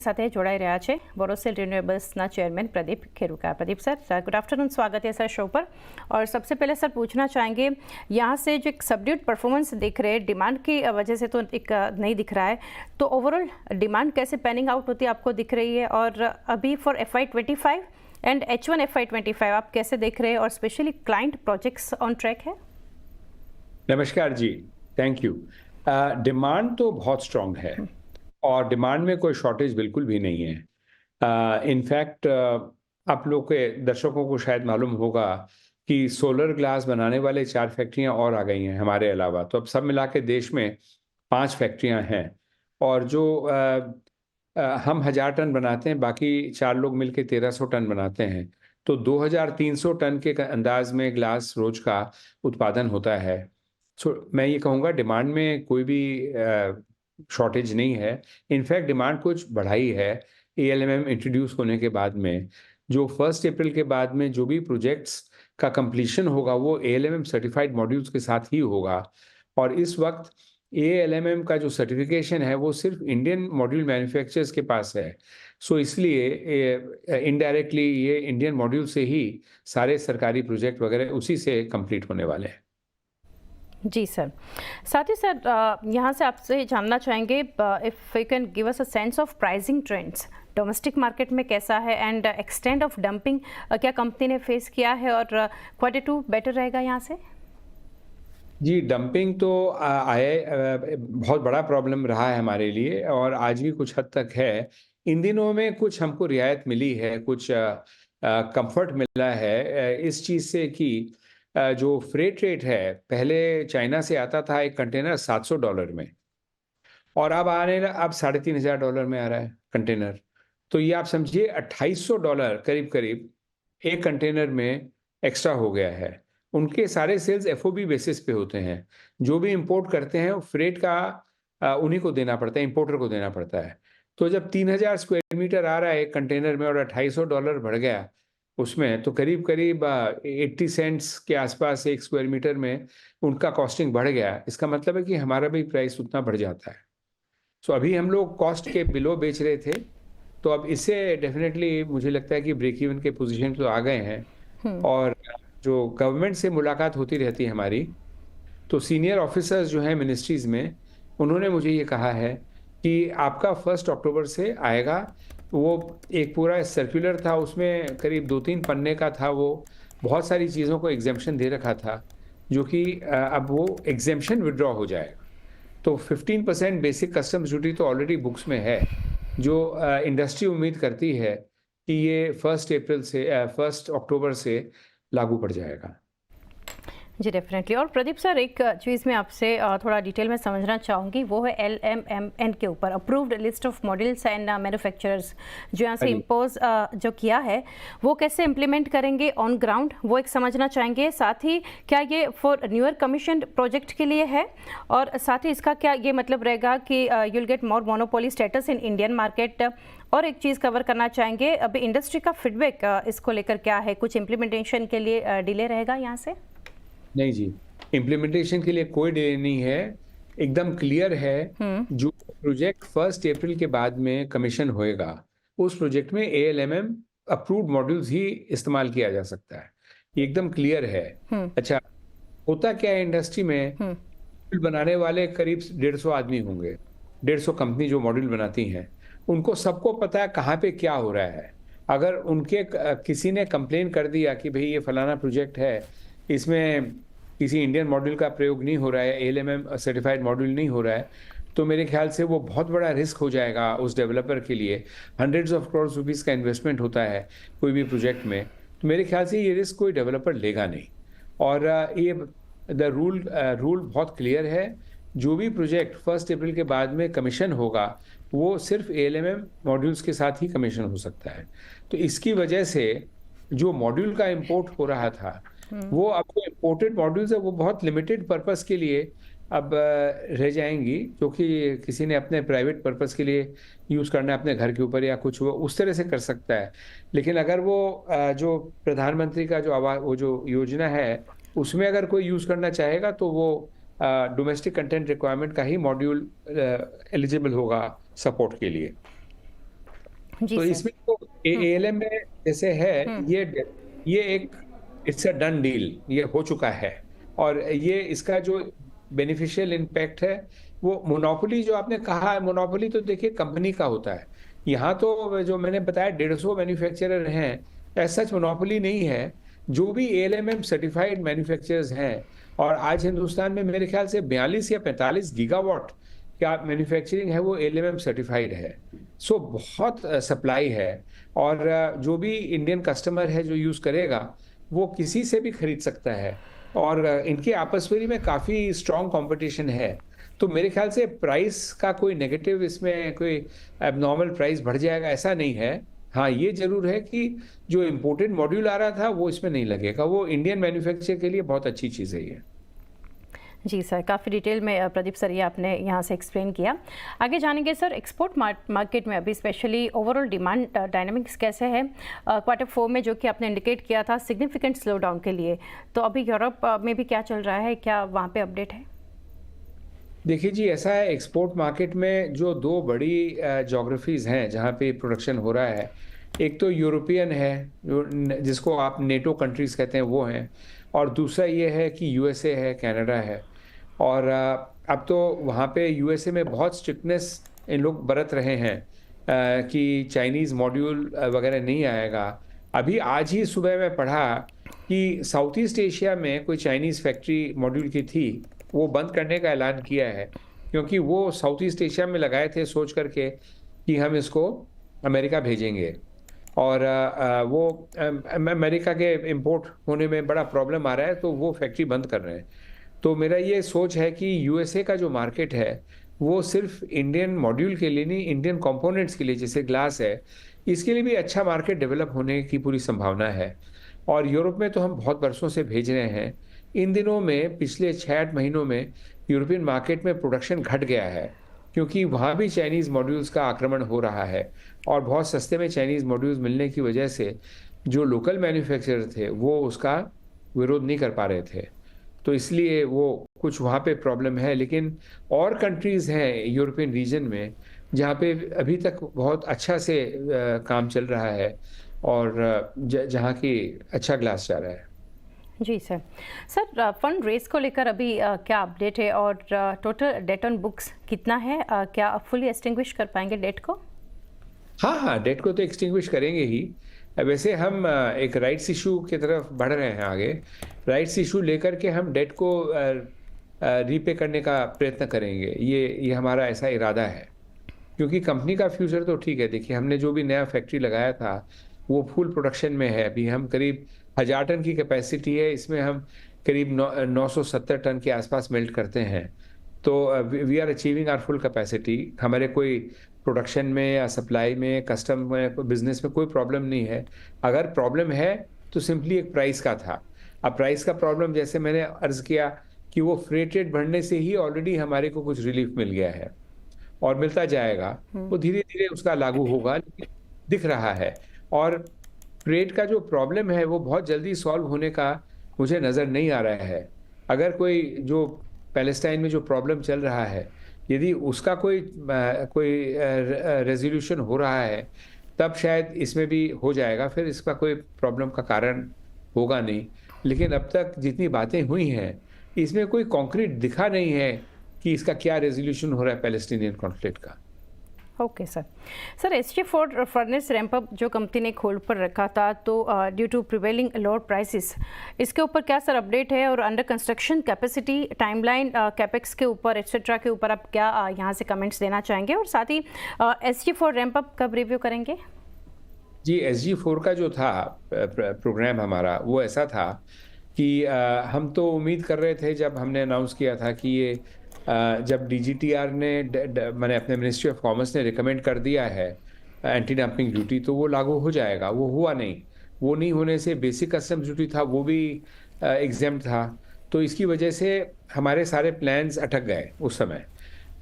સાથે જોડાઈ રહ્યા છે બોરોसिल रिन्यूएबल्सના chairman Pradeep Kheruka. Pradeep sir, good afternoon, स्वागत है सर शो पर। और सबसे पहले सर पूछना चाहेंगे, यहाँ से जो एक सबड्यूड परफॉर्मेंस दिख रहे हैं डिमांड की वजह से तो एक नहीं दिख रहा है, तो ओवरऑल डिमांड कैसे पैनिंग आउट होती है आपको दिख रही है? और अभी for FY25 and H1 FY25 आप कैसे देख रहे हैं, और specially client projects on track है? नमस्कार जी, थैंक यू। डिमांड तो बहुत स्ट्रांग है और डिमांड में कोई शॉर्टेज बिल्कुल भी नहीं है। इनफैक्ट आप लोग के दर्शकों को शायद मालूम होगा कि सोलर ग्लास बनाने वाले 4 फैक्ट्रियां और आ गई हैं हमारे अलावा। तो अब सब मिला के देश में 5 फैक्ट्रियां हैं, और जो हम 1000 टन बनाते हैं, बाकी 4 लोग मिलके 1300 टन बनाते हैं। तो 2300 टन के अंदाज में ग्लास रोज का उत्पादन होता है। मैं ये कहूँगा डिमांड में कोई भी शॉर्टेज नहीं है। इनफैक्ट डिमांड कुछ बढ़ाई है ALMM इंट्रोड्यूस होने के बाद में। जो 1 अप्रैल के बाद में जो भी प्रोजेक्ट्स का कंप्लीशन होगा वो ALMM सर्टिफाइड मॉड्यूल्स के साथ ही होगा। और इस वक्त ALMM का जो सर्टिफिकेशन है वो सिर्फ इंडियन मॉड्यूल मैन्युफैक्चरर्स के पास है। सो इसलिए इनडायरेक्टली ये इंडियन मॉड्यूल से ही सारे सरकारी प्रोजेक्ट वगैरह उसी से कंप्लीट होने वाले हैं। जी सर, साथ ही सर यहाँ से आपसे जानना चाहेंगे, if you can give us a sense of pricing trends domestic market में कैसा है, एंड एक्सटेंड ऑफ डंपिंग क्या कंपनी ने फेस किया है, और Q2 बेटर रहेगा यहाँ से? जी, डंपिंग तो बहुत बड़ा प्रॉब्लम रहा है हमारे लिए, और आज भी कुछ हद तक है। इन दिनों में कुछ हमको रियायत मिली है, कुछ कंफर्ट मिला है इस चीज़ से कि जो फ्रेट रेट है, पहले चाइना से आता था एक कंटेनर $700 में, और अब $3500 में आ रहा है कंटेनर। तो ये आप समझिए $2800 करीब करीब एक कंटेनर में एक्स्ट्रा हो गया है। उनके सारे सेल्स FOB बेसिस पे होते हैं। जो भी इंपोर्ट करते हैं वो फ्रेट का उन्हीं को देना पड़ता है, इंपोर्टर को देना पड़ता है। तो जब 3000 स्क्वायर मीटर आ रहा है एक कंटेनर में और $2800 बढ़ गया उसमें, तो करीब करीब 80 सेंट्स के आसपास एक स्क्वायर मीटर में उनका कॉस्टिंग बढ़ गया। इसका मतलब है कि हमारा भी प्राइस उतना बढ़ जाता है। सो अभी हम लोग कॉस्ट के बिलो बेच रहे थे, तो अब इससे डेफिनेटली मुझे लगता है कि ब्रेक इवन के पोजीशन तो आ गए हैं। और जो गवर्नमेंट से मुलाकात होती रहती है हमारी, तो सीनियर ऑफिसर्स जो हैं मिनिस्ट्रीज में, उन्होंने मुझे ये कहा है कि आपका 1 अक्टूबर से आएगा। वो एक पूरा सर्कुलर था, उसमें करीब 2-3 पन्ने का था। वो बहुत सारी चीज़ों को एग्जेम्पशन दे रखा था, जो कि अब वो एग्जेम्पशन विड्रॉ हो जाएगा। तो 15% बेसिक कस्टम्स ड्यूटी तो ऑलरेडी बुक्स में है, जो इंडस्ट्री उम्मीद करती है कि ये 1 अक्टूबर से लागू पड़ जाएगा। जी डेफिनेटली। और प्रदीप सर, एक चीज़ मैं आपसे थोड़ा डिटेल में समझना चाहूँगी, वो है LMMN के ऊपर approved list of models and manufacturers जो यहाँ से इम्पोज जो किया है, वो कैसे इम्प्लीमेंट करेंगे ऑन ग्राउंड, वो एक समझना चाहेंगे। साथ ही क्या ये फॉर न्यूअर कमीशन प्रोजेक्ट के लिए है, और साथ ही इसका क्या ये मतलब रहेगा कि you will get more monopoly status in Indian market? और एक चीज़ कवर करना चाहेंगे, अभी इंडस्ट्री का फीडबैक इसको लेकर क्या है? कुछ इम्प्लीमेंटेशन के लिए डिले रहेगा यहाँ से? नहीं जी, इम्प्लीमेंटेशन के लिए कोई डिले नहीं है, एकदम क्लियर है। जो प्रोजेक्ट 1 अप्रैल के बाद में कमीशन होएगा, उस प्रोजेक्ट में ALMM अप्रूव्ड मॉड्यूल्स ही इस्तेमाल किया जा सकता है। ये एकदम क्लियर है। अच्छा, होता क्या है इंडस्ट्री में, मॉड्यूल बनाने वाले करीब 150 आदमी होंगे, 150 कंपनी जो मॉड्यूल बनाती हैं, उनको सबको पता है कहाँ पे क्या हो रहा है। अगर उनके किसी ने कंप्लेन कर दिया कि भाई ये फलाना प्रोजेक्ट है, इसमें किसी इंडियन मॉड्यूल का प्रयोग नहीं हो रहा है, ALMM सर्टिफाइड मॉड्यूल नहीं हो रहा है, तो मेरे ख्याल से वो बहुत बड़ा रिस्क हो जाएगा उस डेवलपर के लिए। hundreds of crores रुपीस का इन्वेस्टमेंट होता है कोई भी प्रोजेक्ट में, तो मेरे ख्याल से ये रिस्क कोई डेवलपर लेगा नहीं। और ये रूल बहुत क्लियर है। जो भी प्रोजेक्ट 1 अप्रैल के बाद में कमीशन होगा, वो सिर्फ ALMM मॉड्यूल्स के साथ ही कमीशन हो सकता है। तो इसकी वजह से जो मॉड्यूल का इम्पोर्ट हो रहा था, वो अब जो इम्पोर्टेड मॉड्यूल्स है वो बहुत लिमिटेड पर्पस के लिए अब रह जाएंगी, जो कि किसी ने अपने प्राइवेट पर्पस के लिए यूज़ करना है अपने घर के ऊपर या कुछ, वो उस तरह से कर सकता है। लेकिन अगर वो जो प्रधानमंत्री का वो जो योजना है, उसमें अगर कोई यूज़ करना चाहेगा, तो वो डोमेस्टिक कंटेंट रिक्वायरमेंट का ही मॉड्यूल एलिजिबल होगा सपोर्ट के लिए। जी तो सर। इसमें तो एएलएम में जैसे है, हुँ, ये एक इट्स अ डन डील, ये हो चुका है। और ये इसका जो बेनिफिशियल इम्पैक्ट है, वो मोनोपोली जो आपने कहा है, मोनोपोली तो देखिए कंपनी का होता है। यहाँ तो जो मैंने बताया 150 मैन्युफैक्चरर हैं, ऐसा सच मोनोपोली नहीं है। जो भी एएलएमएम सर्टिफाइड मैन्युफैक्चरर्स हैं, और आज हिंदुस्तान में मेरे ख्याल से 42 या 45 गीगावाट क्या मैन्युफैक्चरिंग है, वो एएलएमएम सर्टिफाइड है। सो बहुत सप्लाई है। और जो भी इंडियन कस्टमर है जो यूज़ करेगा, वो किसी से भी खरीद सकता है। और इनके आपस में काफ़ी स्ट्रॉन्ग कंपटीशन है। तो मेरे ख्याल से प्राइस का कोई नेगेटिव, इसमें कोई एबनॉर्मल प्राइस बढ़ जाएगा ऐसा नहीं है। हाँ, ये ज़रूर है कि जो इम्पोर्टेड मॉड्यूल आ रहा था वो इसमें नहीं लगेगा। वो इंडियन मैन्युफैक्चर के लिए बहुत अच्छी चीज़ है ये। जी सर, काफ़ी डिटेल में प्रदीप सर ये आपने यहाँ से एक्सप्लेन किया। आगे जानेंगे सर, एक्सपोर्ट मार्केट में अभी स्पेशली ओवरऑल डिमांड डायनामिक्स कैसे है क्वार्टर 4 में, जो कि आपने इंडिकेट किया था सिग्निफिकेंट स्लो डाउन के लिए। तो अभी यूरोप में भी क्या चल रहा है, क्या वहाँ पे अपडेट है? देखिए जी, ऐसा है एक्सपोर्ट मार्केट में जो 2 बड़ी ज्योग्राफीज़ हैं जहाँ पे प्रोडक्शन हो रहा है। एक तो यूरोपियन है, जो जिसको आप नेटो कंट्रीज़ कहते हैं, वो हैं। और दूसरा ये है कि यूएसए है, कनाडा है। और अब तो वहाँ पे यूएसए में बहुत स्ट्रिक्टनेस इन लोग बरत रहे हैं कि चाइनीज़ मॉड्यूल वगैरह नहीं आएगा। अभी आज ही सुबह मैं पढ़ा कि साउथ ईस्ट एशिया में कोई चाइनीज़ फैक्ट्री मॉड्यूल की थी, वो बंद करने का ऐलान किया है। क्योंकि वो साउथ ईस्ट एशिया में लगाए थे सोच करके कि हम इसको अमेरिका भेजेंगे। और वो अमेरिका के इंपोर्ट होने में बड़ा प्रॉब्लम आ रहा है, तो वो फैक्ट्री बंद कर रहे हैं। तो मेरा ये सोच है कि यूएसए का जो मार्केट है, वो सिर्फ इंडियन मॉड्यूल के लिए नहीं, इंडियन कंपोनेंट्स के लिए, जैसे ग्लास है, इसके लिए भी अच्छा मार्केट डेवलप होने की पूरी संभावना है। और यूरोप में तो हम बहुत बरसों से भेज रहे हैं। इन दिनों में पिछले 6-8 महीनों में यूरोपियन मार्केट में प्रोडक्शन घट गया है, क्योंकि वहाँ भी चाइनीज़ मॉड्यूल्स का आक्रमण हो रहा है। और बहुत सस्ते में चाइनीज़ मॉड्यूल्स मिलने की वजह से जो लोकल मैन्युफैक्चरर थे, वो उसका विरोध नहीं कर पा रहे थे। तो इसलिए वो कुछ वहाँ पे प्रॉब्लम है। लेकिन और कंट्रीज़ हैं यूरोपियन रीजन में, जहाँ पे अभी तक बहुत अच्छा से काम चल रहा है। और जहाँ की अच्छा ग्लास जा रहा है। जी सर। सर, फंड रेज को लेकर अभी क्या अपडेट है, और टोटल डेट ऑन बुक्स कितना है? क्या फुली एक्सटिंग्विश कर पाएंगे डेट को? हाँ, हाँ, डेट को तो एक्सटिंग्विश करेंगे ही। वैसे हम एक राइट्स इश्यू की तरफ बढ़ रहे हैं आगे। राइट्स इश्यू लेकर के हम डेट को रीपे करने का प्रयत्न करेंगे। ये हमारा ऐसा इरादा है। क्योंकि कंपनी का फ्यूचर तो ठीक है। देखिए, हमने जो भी नया फैक्ट्री लगाया था, वो फुल प्रोडक्शन में है। अभी हम करीब 1000 टन की कैपेसिटी है, इसमें हम करीब 970 टन के आसपास मेल्ट करते हैं। तो we are achieving our full capacity. हमारे कोई प्रोडक्शन में या सप्लाई में, कस्टम में, बिजनेस में कोई प्रॉब्लम नहीं है। अगर प्रॉब्लम है तो सिंपली एक प्राइस का था। अब प्राइस का प्रॉब्लम, जैसे मैंने अर्ज किया, कि वो फ्रेट रेट बढ़ने से ही ऑलरेडी हमारे को कुछ रिलीफ मिल गया है और मिलता जाएगा। वो धीरे-धीरे उसका लागू होगा, लेकिन दिख रहा है। और फ्रेट का जो प्रॉब्लम है, वो बहुत जल्दी सॉल्व होने का मुझे नज़र नहीं आ रहा है। अगर कोई जो पैलेस्टाइन में जो प्रॉब्लम चल रहा है, यदि उसका कोई रेज़ोल्यूशन हो रहा है, तब शायद इसमें भी हो जाएगा, फिर इसका कोई प्रॉब्लम का कारण होगा नहीं। लेकिन अब तक जितनी बातें हुई हैं, इसमें कोई कॉन्क्रीट दिखा नहीं है कि इसका क्या रेज़ोल्यूशन हो रहा है पैलेस्टीनियन कॉन्फ्लिक्ट का। Okay sir. Sir, SG4 furnace ramp up जो कंपनी ने खोल पर रखा था, तो due to prevailing lower prices, इसके ऊपर क्या सर अपडेट है? और under construction capacity, timeline, capex के ऊपर एक्सेट्रा के ऊपर आप क्या यहाँ से कमेंट्स देना चाहेंगे? और साथ ही SG4 रैंप अप कब रिव्यू करेंगे? जी, SG4 का जो था प्रोग्राम हमारा, वो ऐसा था कि हम तो उम्मीद कर रहे थे, जब हमने अनाउंस किया था कि ये जब DGTR ने माने अपने मिनिस्ट्री ऑफ कॉमर्स ने रिकमेंड कर दिया है एंटी डंपिंग ड्यूटी, तो वो लागू हो जाएगा। वो हुआ नहीं। वो नहीं होने से बेसिक कस्टम्स ड्यूटी था, वो भी एग्जेम्प्ट था। तो इसकी वजह से हमारे सारे प्लान्स अटक गए उस समय।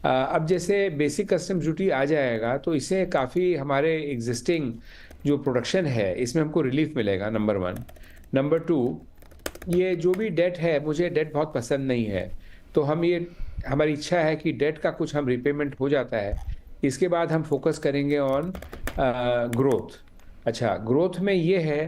अब जैसे बेसिक कस्टम्स ड्यूटी आ जाएगा, तो इससे काफ़ी हमारे एग्जिस्टिंग जो प्रोडक्शन है, इसमें हमको रिलीफ मिलेगा, नंबर 1। नंबर 2, ये जो भी डेट है, मुझे डेट बहुत पसंद नहीं है। तो हमारी इच्छा है कि डेट का कुछ हम रिपेमेंट हो जाता है, इसके बाद हम फोकस करेंगे ऑन ग्रोथ। अच्छा, ग्रोथ में ये है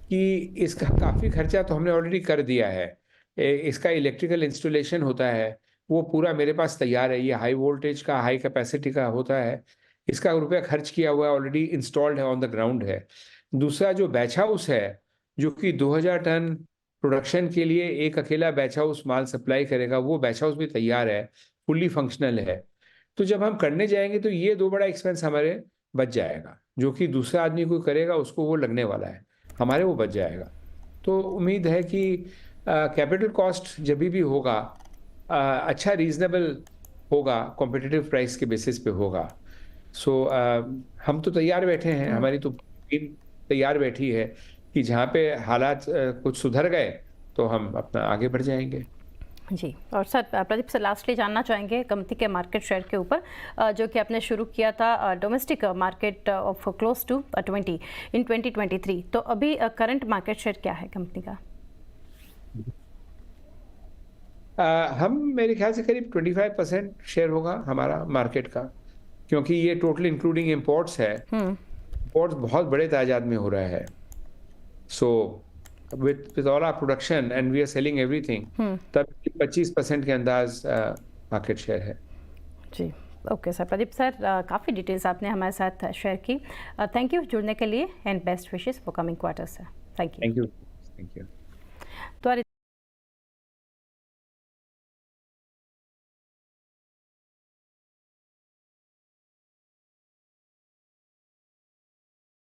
कि इसका काफ़ी खर्चा तो हमने ऑलरेडी कर दिया है। इसका इलेक्ट्रिकल इंस्टॉलेशन होता है, वो पूरा मेरे पास तैयार है। ये हाई वोल्टेज का, हाई कैपेसिटी का होता है। इसका रुपया खर्च किया हुआ है, ऑलरेडी इंस्टॉल्ड है, ऑन द ग्राउंड है। दूसरा जो बैच हाउस है, जो कि 2000 टन प्रोडक्शन के लिए एक अकेला बैच हाउस माल सप्लाई करेगा, वो बैच हाउस भी तैयार है, फुल्ली फंक्शनल है। तो जब हम करने जाएँगे तो ये 2 बड़ा एक्सपेंस हमारे बच जाएगा, जो कि दूसरा आदमी कोई करेगा उसको वो लगने वाला है, हमारे वो बच जाएगा। तो उम्मीद है कि कैपिटल कॉस्ट जभी भी होगा अच्छा रीज़नेबल होगा, कॉम्पिटिटिव प्राइस के बेसिस पे होगा। सो हम तो तैयार बैठे हैं, हुँ। हमारी तो टीम तैयार बैठी है कि जहाँ पे हालात कुछ सुधर गए, तो हम अपना आगे बढ़ जाएँगे। जी, और सर प्रदीप सर लास्टली जानना चाहेंगे कंपनी के मार्केट शेयर के ऊपर, जो कि आपने शुरू किया था domestic market of close to 20 in 2023। तो अभी करंट मार्केट शेयर क्या है कंपनी का? हम मेरे ख्याल से करीब 25% शेयर होगा हमारा मार्केट का, क्योंकि ये टोटल इंक्लूडिंग इम्पोर्ट्स है। हुँ, इम्पोर्ट्स बहुत बड़े तादाद में हो रहा है। So with all our production and we are selling everything, हुँ। तब 25% के अंदाज मार्केट शेयर है। जी, ओके सर। प्रदीप सर, काफ़ी डिटेल्स आपने हमारे साथ शेयर की। थैंक यू जुड़ने के लिए and best wishes for coming quarter sir. Thank you. Thank you. Thank you. तो